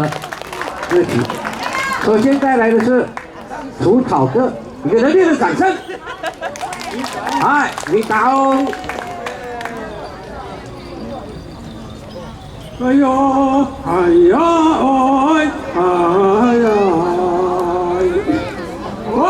歌曲。首先带来的是除草歌，一个热烈的掌声。嗨，你好。哎呀，哎呀，哎，哎呀，哎。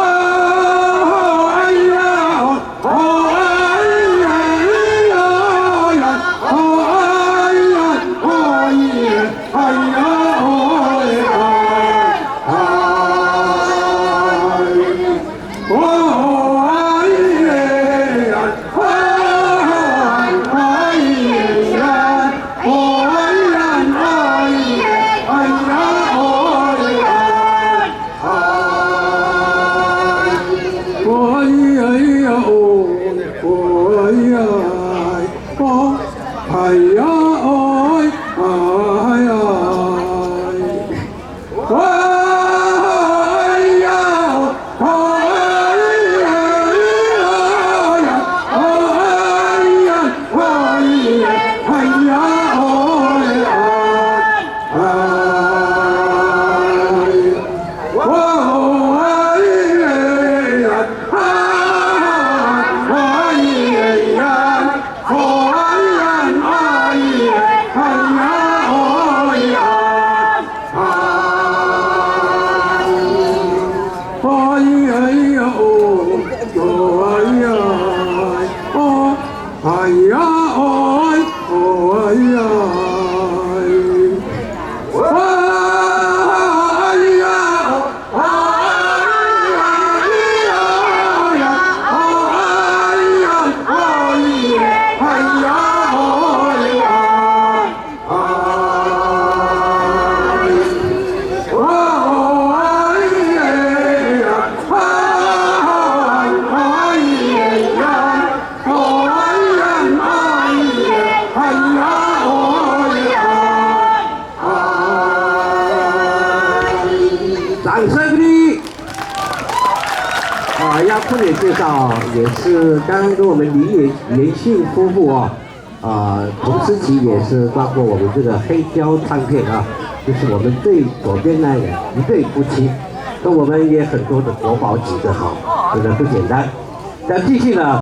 哎呀，哎，哎呀，哎呀，掌声鼓励！要特别介绍，也是刚刚跟我们林姓夫妇同时期也是包括我们这个黑胶唱片就是我们最左边那一对夫妻，跟我们也很多的国宝级的真的不简单。那继续呢。